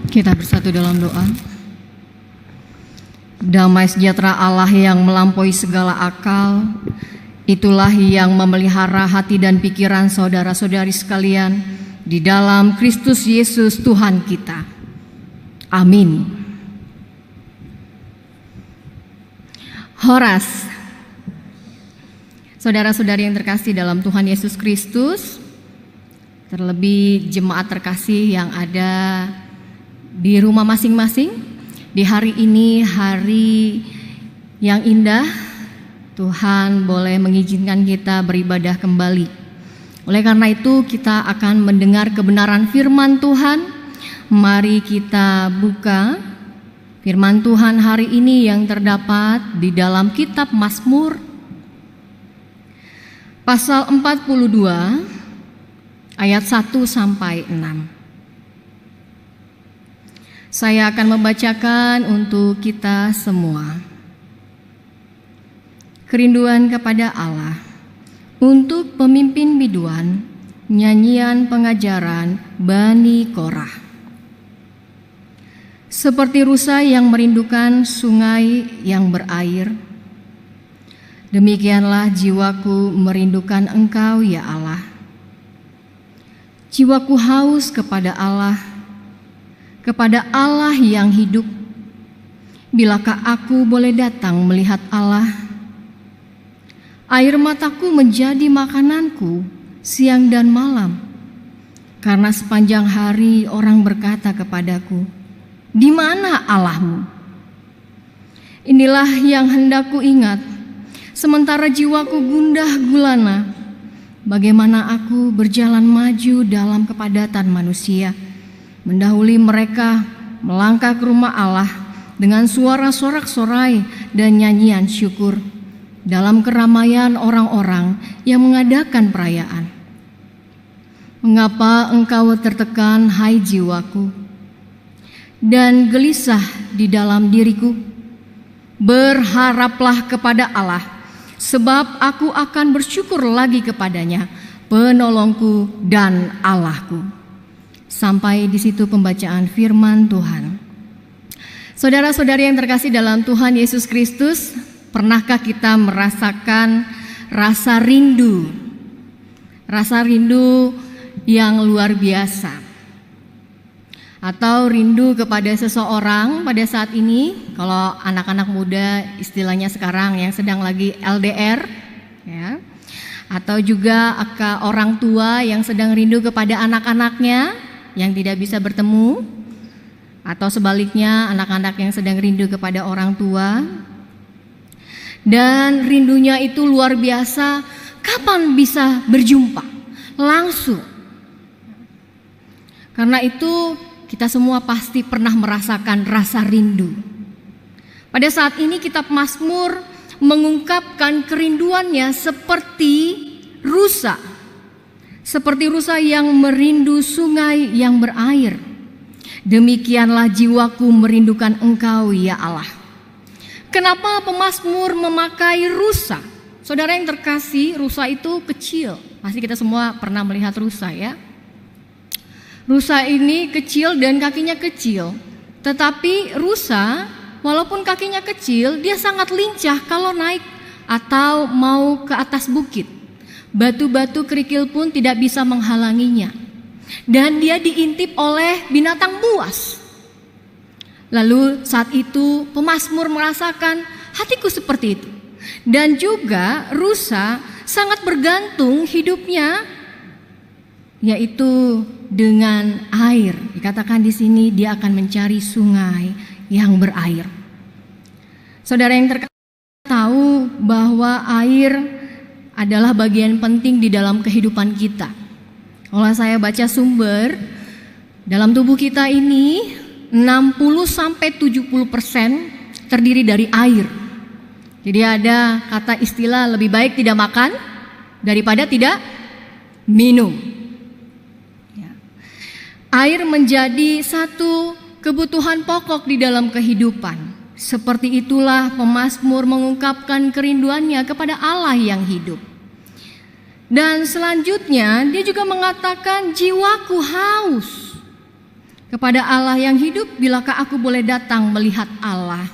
Kita bersatu dalam doa. Damai sejahtera Allah yang melampaui segala akal, itulah yang memelihara hati dan pikiran saudara-saudari sekalian di dalam Kristus Yesus Tuhan kita. Amin. Horas. Saudara-saudari yang terkasih dalam Tuhan Yesus Kristus, terlebih jemaat terkasih yang ada di rumah masing-masing, di hari ini, hari yang indah, Tuhan boleh mengizinkan kita beribadah kembali. Oleh karena itu kita akan mendengar kebenaran firman Tuhan. Mari kita buka firman Tuhan hari ini yang terdapat di dalam kitab Mazmur pasal 42 ayat 1 sampai 6. Saya akan membacakan untuk kita semua. Kerinduan kepada Allah. Untuk pemimpin biduan, nyanyian pengajaran Bani Korah. Seperti rusa yang merindukan sungai yang berair, demikianlah jiwaku merindukan Engkau ya Allah. Jiwaku haus kepada Allah yang hidup. Bilakah aku boleh datang melihat Allah? Air mataku menjadi makananku siang dan malam, karena sepanjang hari orang berkata kepadaku, "Di mana Allahmu?" Inilah yang hendak ku ingat, sementara jiwaku gundah gulana. Bagaimana aku berjalan maju dalam kepadatan manusia, mendahului mereka melangkah ke rumah Allah dengan suara sorak-sorai dan nyanyian syukur dalam keramaian orang-orang yang mengadakan perayaan. Mengapa engkau tertekan, hai jiwaku, dan gelisah di dalam diriku? Berharaplah kepada Allah, sebab aku akan bersyukur lagi kepadanya, penolongku dan Allahku. Sampai di situ pembacaan firman Tuhan. Saudara-saudari yang terkasih dalam Tuhan Yesus Kristus, pernahkah kita merasakan rasa rindu? Rasa rindu yang luar biasa. Atau rindu kepada seseorang pada saat ini, kalau anak-anak muda istilahnya sekarang yang sedang lagi LDR, ya. Atau juga orang tua yang sedang rindu kepada anak-anaknya yang tidak bisa bertemu, atau sebaliknya anak-anak yang sedang rindu kepada orang tua. Dan rindunya itu luar biasa, kapan bisa berjumpa langsung? Karena itu kita semua pasti pernah merasakan rasa rindu. Pada saat ini kitab Mazmur mengungkapkan kerinduannya seperti rusa. Seperti rusa yang merindu sungai yang berair. Demikianlah jiwaku merindukan Engkau ya Allah. Kenapa pemazmur memakai rusa? Saudara yang terkasih, rusa itu kecil. Pasti kita semua pernah melihat rusa ya. Rusa ini kecil dan kakinya kecil. Tetapi rusa walaupun kakinya kecil, dia sangat lincah kalau naik atau mau ke atas bukit. Batu-batu kerikil pun tidak bisa menghalanginya. Dan dia diintip oleh binatang buas. Lalu saat itu pemazmur merasakan hatiku seperti itu. Dan juga rusa sangat bergantung hidupnya, yaitu dengan air. Dikatakan di sini dia akan mencari sungai yang berair. Saudara yang terkasih tahu bahwa air adalah bagian penting di dalam kehidupan kita. Kalau saya baca sumber, dalam tubuh kita ini 60-70% terdiri dari air. Jadi ada kata istilah lebih baik tidak makan daripada tidak minum. Ya. Air menjadi satu kebutuhan pokok di dalam kehidupan. Seperti itulah pemazmur mengungkapkan kerinduannya kepada Allah yang hidup. Dan selanjutnya dia juga mengatakan jiwaku haus. kepada Allah yang hidup, bilakah aku boleh datang melihat Allah?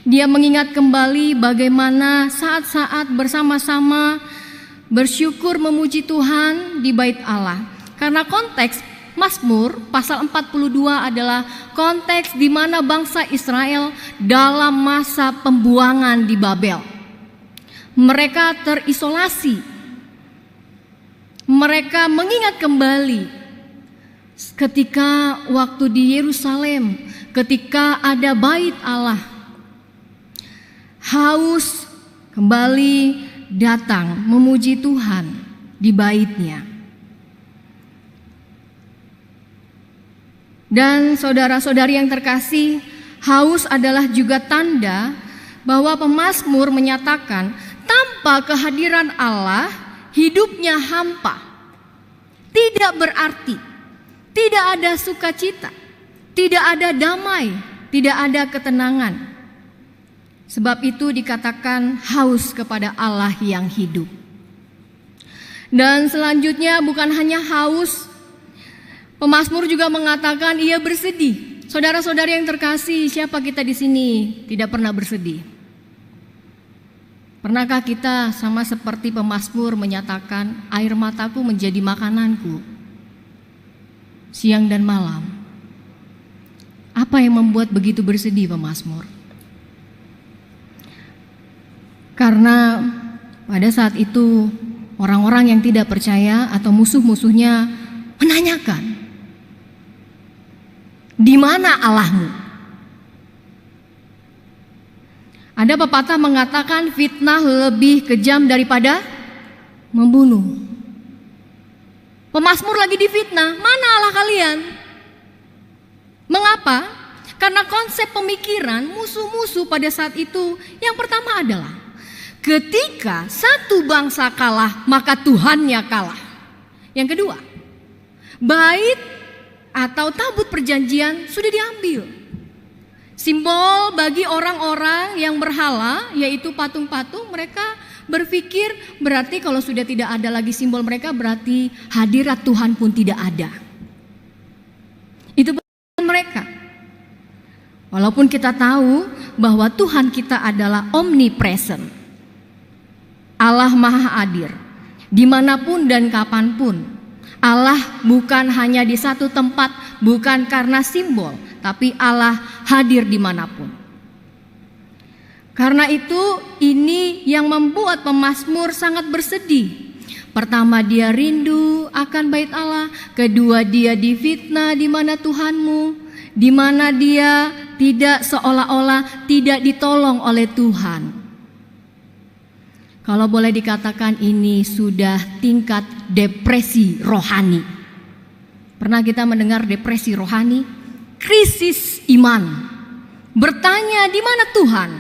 Dia mengingat kembali bagaimana saat-saat bersama-sama bersyukur memuji Tuhan di bait Allah. Karena konteks Mazmur pasal 42 adalah konteks di mana bangsa Israel dalam masa pembuangan di Babel. Mereka terisolasi. Mereka mengingat kembali ketika waktu di Yerusalem, ketika ada bait Allah. Haus kembali datang memuji Tuhan di baitnya. Dan saudara-saudari yang terkasih, haus adalah juga tanda bahwa pemazmur menyatakan tanpa kehadiran Allah hidupnya hampa, tidak berarti, tidak ada sukacita, tidak ada damai, tidak ada ketenangan. Sebab itu dikatakan haus kepada Allah yang hidup. Dan selanjutnya bukan hanya haus, pemazmur juga mengatakan ia bersedih. Saudara-saudari yang terkasih, siapa kita di sini tidak pernah bersedih? Pernahkah kita sama seperti pemazmur menyatakan air mataku menjadi makananku siang dan malam? Apa yang membuat begitu bersedih pemazmur? Karena pada saat itu orang-orang yang tidak percaya atau musuh-musuhnya menanyakan, di mana Allahmu? Ada pepatah mengatakan fitnah lebih kejam daripada membunuh. Pemazmur lagi difitnah, mana Allah kalian? Mengapa? Karena konsep pemikiran musuh-musuh pada saat itu yang pertama adalah ketika satu bangsa kalah, maka Tuhannya kalah. Yang kedua, bait atau tabut perjanjian sudah diambil. Simbol bagi orang-orang yang berhala, yaitu patung-patung, mereka berpikir berarti kalau sudah tidak ada lagi simbol mereka, berarti hadirat Tuhan pun tidak ada. Itu mereka. Walaupun kita tahu bahwa Tuhan kita adalah omnipresent, Allah Maha Hadir, dimanapun dan kapanpun. Allah bukan hanya di satu tempat, bukan karena simbol, tapi Allah hadir dimanapun. Karena itu ini yang membuat pemazmur sangat bersedih. Pertama, dia rindu akan bait Allah. Kedua, dia difitnah di mana Tuhanmu, di mana dia tidak seolah-olah tidak ditolong oleh Tuhan. Kalau boleh dikatakan ini sudah tingkat depresi rohani. Pernah kita mendengar depresi rohani? Krisis iman. Bertanya, di mana Tuhan?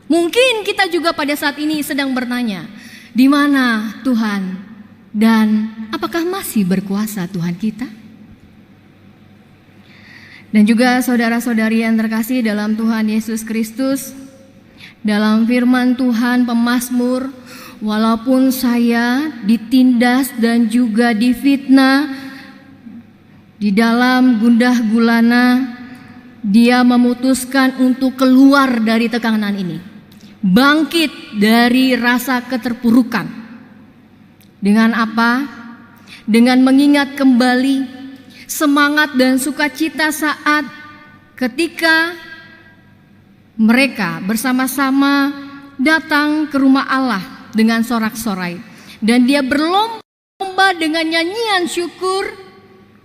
Mungkin kita juga pada saat ini sedang bertanya, di mana Tuhan? Dan apakah masih berkuasa Tuhan kita? Dan juga saudara-saudari yang terkasih dalam Tuhan Yesus Kristus, dalam firman Tuhan pemazmur, walaupun saya ditindas dan juga difitnah di dalam gundah gulana, dia memutuskan untuk keluar dari tekanan ini, bangkit dari rasa keterpurukan. Dengan apa? Dengan mengingat kembali semangat dan sukacita saat ketika mereka bersama-sama datang ke rumah Allah dengan sorak-sorai. Dan dia berlomba dengan nyanyian syukur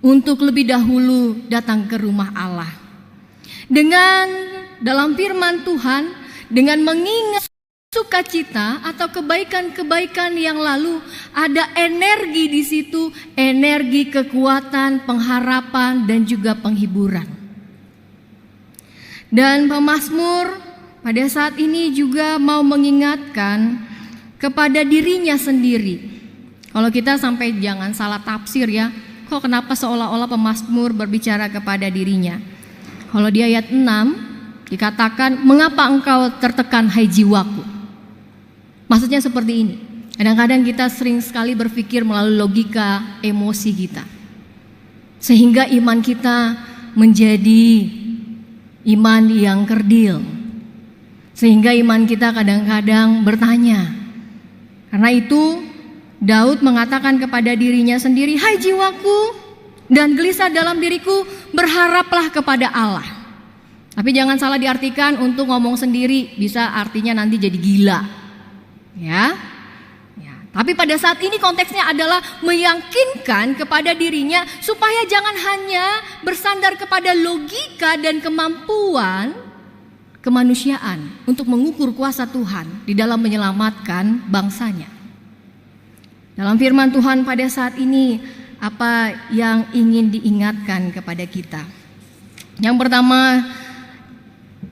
untuk lebih dahulu datang ke rumah Allah. Dengan dalam firman Tuhan, dengan mengingat sukacita atau kebaikan-kebaikan yang lalu, ada energi di situ, energi kekuatan, pengharapan dan juga penghiburan. Dan pemazmur pada saat ini juga mau mengingatkan kepada dirinya sendiri. Kalau kita sampai jangan salah tafsir ya, kok kenapa seolah-olah pemazmur berbicara kepada dirinya. Kalau di ayat 6 dikatakan, mengapa engkau tertekan hai jiwaku? Maksudnya seperti ini. Kadang-kadang kita sering sekali berpikir melalui logika emosi kita, sehingga iman kita menjadi iman yang kerdil. Sehingga iman kita kadang-kadang bertanya. Karena itu Daud mengatakan kepada dirinya sendiri, "Hai jiwaku dan gelisah dalam diriku, berharaplah kepada Allah." Tapi jangan salah diartikan untuk ngomong sendiri, bisa artinya nanti jadi gila. Ya. Tapi pada saat ini konteksnya adalah meyakinkan kepada dirinya supaya jangan hanya bersandar kepada logika dan kemampuan kemanusiaan untuk mengukur kuasa Tuhan di dalam menyelamatkan bangsanya. Dalam firman Tuhan pada saat ini, apa yang ingin diingatkan kepada kita? Yang pertama,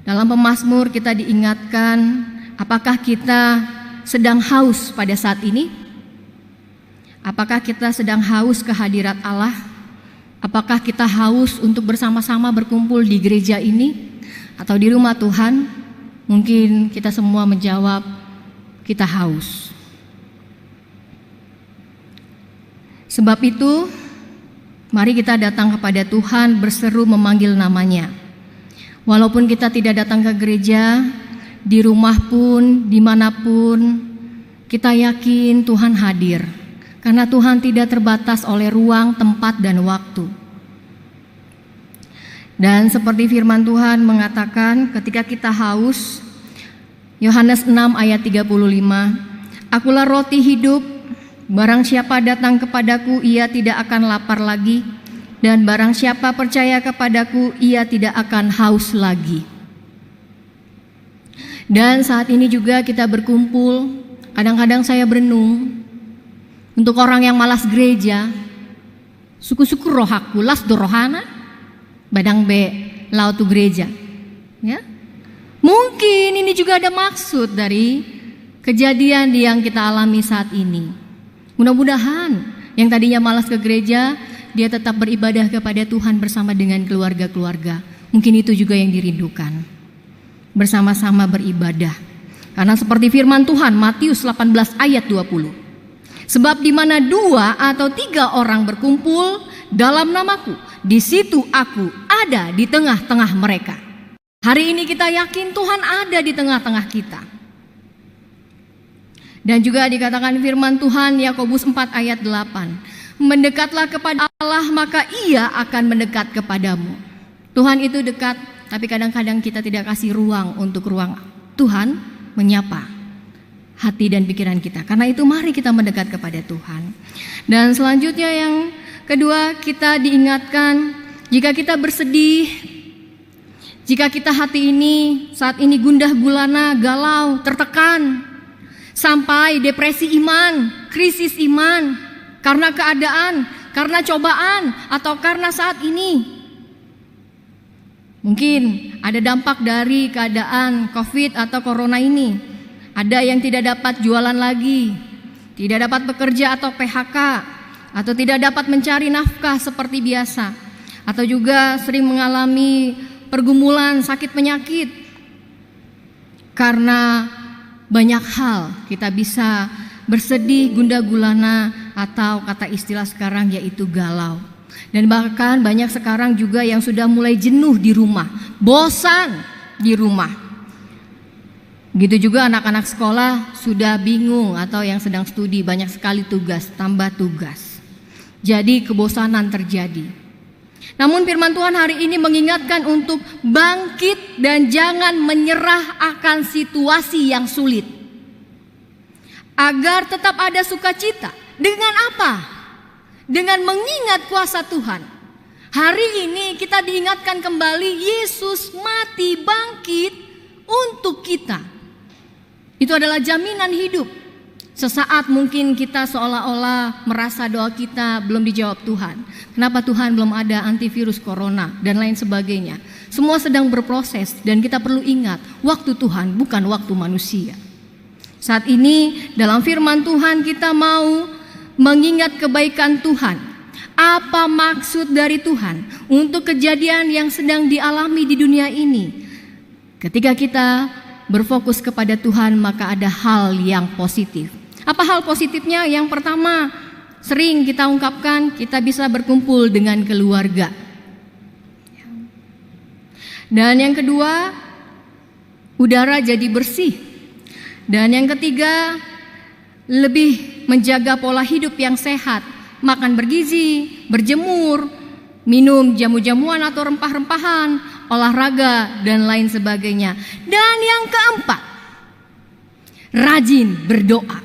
dalam pemazmur kita diingatkan, apakah kita sedang haus pada saat ini? Apakah kita sedang haus kehadirat Allah? Apakah kita haus untuk bersama-sama berkumpul di gereja ini atau di rumah Tuhan? Mungkin kita semua menjawab, kita haus. Sebab itu, mari kita datang kepada Tuhan berseru memanggil namanya. Walaupun kita tidak datang ke gereja, di rumah pun, dimanapun, kita yakin Tuhan hadir. Karena Tuhan tidak terbatas oleh ruang, tempat, dan waktu. Dan seperti firman Tuhan mengatakan ketika kita haus, Yohanes 6 ayat 35, "Akulah roti hidup, barang siapa datang kepadaku ia tidak akan lapar lagi, dan barang siapa percaya kepadaku ia tidak akan haus lagi." Dan saat ini juga kita berkumpul, kadang-kadang saya berenung, untuk orang yang malas gereja, suku-suku rohaku, las dorohana, badang be lautu gereja. Ya, mungkin ini juga ada maksud dari kejadian yang kita alami saat ini. Mudah-mudahan yang tadinya malas ke gereja, dia tetap beribadah kepada Tuhan bersama dengan keluarga-keluarga. Mungkin itu juga yang dirindukan. Bersama-sama beribadah. Karena seperti firman Tuhan Matius 18 ayat 20. "Sebab di mana 2 atau 3 orang berkumpul dalam namaku, di situ aku ada di tengah-tengah mereka." Hari ini kita yakin Tuhan ada di tengah-tengah kita. Dan juga dikatakan firman Tuhan Yakobus 4 ayat 8. "Mendekatlah kepada Allah, maka Ia akan mendekat kepadamu." Tuhan itu dekat, tapi kadang-kadang kita tidak kasih ruang untuk ruang Tuhan menyapa hati dan pikiran kita. Karena itu mari kita mendekat kepada Tuhan. Dan selanjutnya yang kedua, kita diingatkan jika kita bersedih, jika kita hati ini saat ini gundah gulana, galau, tertekan, sampai depresi iman, krisis iman, karena keadaan, karena cobaan, atau karena saat ini mungkin ada dampak dari keadaan COVID atau Corona ini. Ada yang tidak dapat jualan lagi, tidak dapat bekerja atau PHK, atau tidak dapat mencari nafkah seperti biasa, atau juga sering mengalami pergumulan sakit penyakit. Karena banyak hal kita bisa bersedih, gundah gulana, atau kata istilah sekarang yaitu galau. Dan bahkan banyak sekarang juga yang sudah mulai jenuh di rumah, bosan di rumah. Begitu juga anak-anak sekolah sudah bingung, atau yang sedang studi banyak sekali tugas, tambah tugas. Jadi kebosanan terjadi. Namun firman Tuhan hari ini mengingatkan untuk bangkit dan jangan menyerah akan situasi yang sulit. Agar tetap ada sukacita. Dengan apa? Dengan mengingat kuasa Tuhan. Hari ini kita diingatkan kembali Yesus mati bangkit untuk kita. Itu adalah jaminan hidup. Sesaat mungkin kita seolah-olah merasa doa kita belum dijawab Tuhan. Kenapa Tuhan belum ada antivirus corona dan lain sebagainya. Semua sedang berproses dan kita perlu ingat waktu Tuhan bukan waktu manusia. Saat ini dalam firman Tuhan kita mau mengingat kebaikan Tuhan. Apa maksud dari Tuhan untuk kejadian yang sedang dialami di dunia ini? Ketika kita berfokus kepada Tuhan, maka ada hal yang positif. Apa hal positifnya? Yang pertama, sering kita ungkapkan, kita bisa berkumpul dengan keluarga. Dan yang kedua, udara jadi bersih. Dan yang ketiga, lebih menjaga pola hidup yang sehat, makan bergizi, berjemur, minum jamu-jamuan atau rempah-rempahan, olahraga, dan lain sebagainya. Dan yang keempat, rajin berdoa,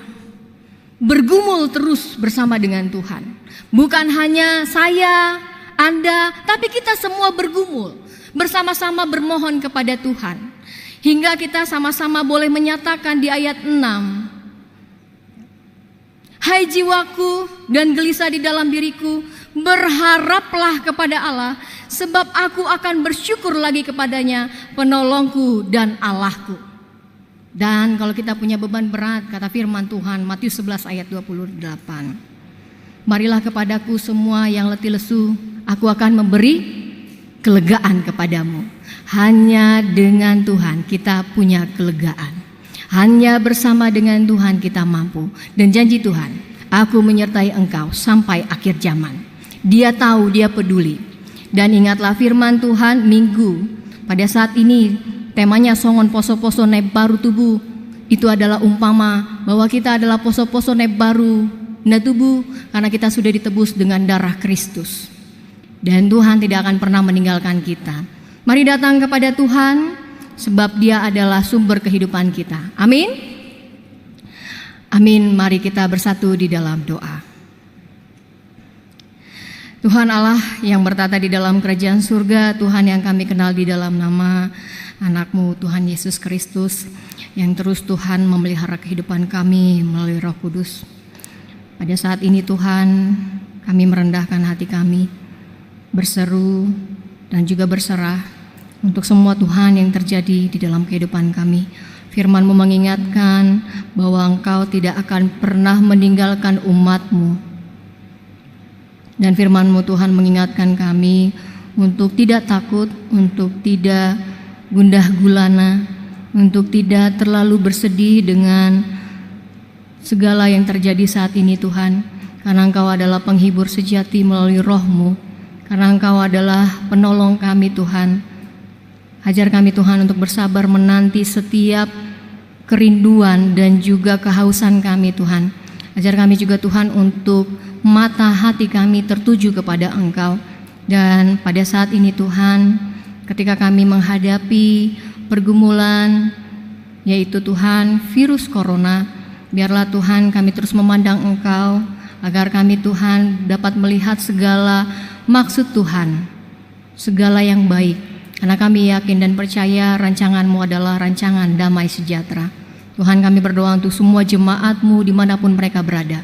bergumul terus bersama dengan Tuhan. Bukan hanya saya, Anda, tapi kita semua bergumul, bersama-sama bermohon kepada Tuhan. Hingga kita sama-sama boleh menyatakan di ayat 6, hai jiwaku dan gelisah di dalam diriku, berharaplah kepada Allah, sebab aku akan bersyukur lagi kepadanya, penolongku dan Allahku. Dan kalau kita punya beban berat, kata firman Tuhan Matius 11 ayat 28, marilah kepadaku semua yang letih lesu, aku akan memberi kelegaan kepadamu. Hanya dengan Tuhan kita punya kelegaan. Hanya bersama dengan Tuhan kita mampu. Dan janji Tuhan, aku menyertai engkau sampai akhir zaman. Dia tahu, dia peduli. Dan ingatlah firman Tuhan minggu. Pada saat ini temanya songon poso-poso neb baru tubuh. Itu adalah umpama bahwa kita adalah poso-poso neb baru na tubuh, karena kita sudah ditebus dengan darah Kristus. Dan Tuhan tidak akan pernah meninggalkan kita. Mari datang kepada Tuhan, sebab Dia adalah sumber kehidupan kita. Amin. Amin. Mari kita bersatu di dalam doa. Tuhan Allah yang bertata di dalam kerajaan surga, Tuhan yang kami kenal di dalam nama anak-Mu Tuhan Yesus Kristus, yang terus Tuhan memelihara kehidupan kami melalui Roh Kudus. Pada saat ini Tuhan, kami merendahkan hati kami, berseru dan juga berserah untuk semua Tuhan yang terjadi di dalam kehidupan kami. Firman-Mu mengingatkan bahwa Engkau tidak akan pernah meninggalkan umat-Mu. Dan firman-Mu Tuhan mengingatkan kami untuk tidak takut, untuk tidak gundah gulana, untuk tidak terlalu bersedih dengan segala yang terjadi saat ini Tuhan. Karena Engkau adalah penghibur sejati melalui Roh-Mu. Karena Engkau adalah penolong kami Tuhan. Ajar kami Tuhan untuk bersabar menanti setiap kerinduan dan juga kehausan kami Tuhan. Ajar kami juga Tuhan untuk mata hati kami tertuju kepada Engkau. Dan pada saat ini Tuhan, ketika kami menghadapi pergumulan, yaitu Tuhan virus corona, biarlah Tuhan kami terus memandang Engkau, agar kami Tuhan dapat melihat segala maksud Tuhan, segala yang baik. Karena kami yakin dan percaya rancangan-Mu adalah rancangan damai sejahtera. Tuhan, kami berdoa untuk semua jemaat-Mu dimanapun mereka berada.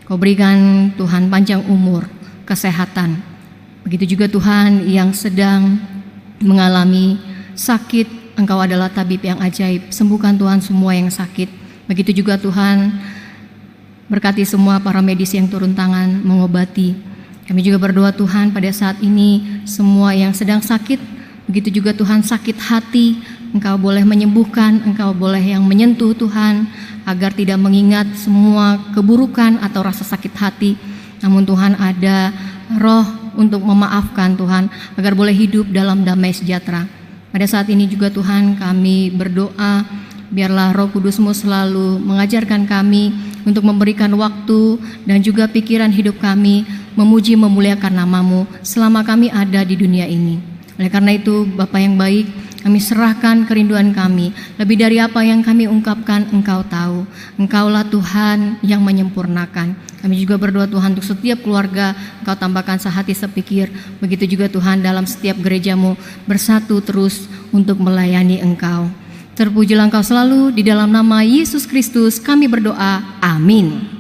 Kau berikan Tuhan panjang umur, kesehatan. Begitu juga Tuhan yang sedang mengalami sakit, Engkau adalah tabib yang ajaib. Sembuhkan Tuhan semua yang sakit. Begitu juga Tuhan, berkati semua para medis yang turun tangan mengobati. Kami juga berdoa Tuhan pada saat ini semua yang sedang sakit, begitu juga Tuhan sakit hati, Engkau boleh menyembuhkan, Engkau boleh yang menyentuh Tuhan, agar tidak mengingat semua keburukan atau rasa sakit hati. Namun Tuhan ada roh untuk memaafkan Tuhan, agar boleh hidup dalam damai sejahtera. Pada saat ini juga Tuhan kami berdoa, biarlah Roh Kudus-Mu selalu mengajarkan kami untuk memberikan waktu dan juga pikiran hidup kami memuji memuliakan nama-Mu selama kami ada di dunia ini. Oleh karena itu Bapa yang baik, kami serahkan kerinduan kami. Lebih dari apa yang kami ungkapkan, Engkau tahu. Engkaulah Tuhan yang menyempurnakan. Kami juga berdoa Tuhan untuk setiap keluarga, Engkau tambahkan sehati sepikir. Begitu juga Tuhan dalam setiap gereja-Mu bersatu terus untuk melayani Engkau. Terpujilah Engkau selalu, di dalam nama Yesus Kristus kami berdoa, amin.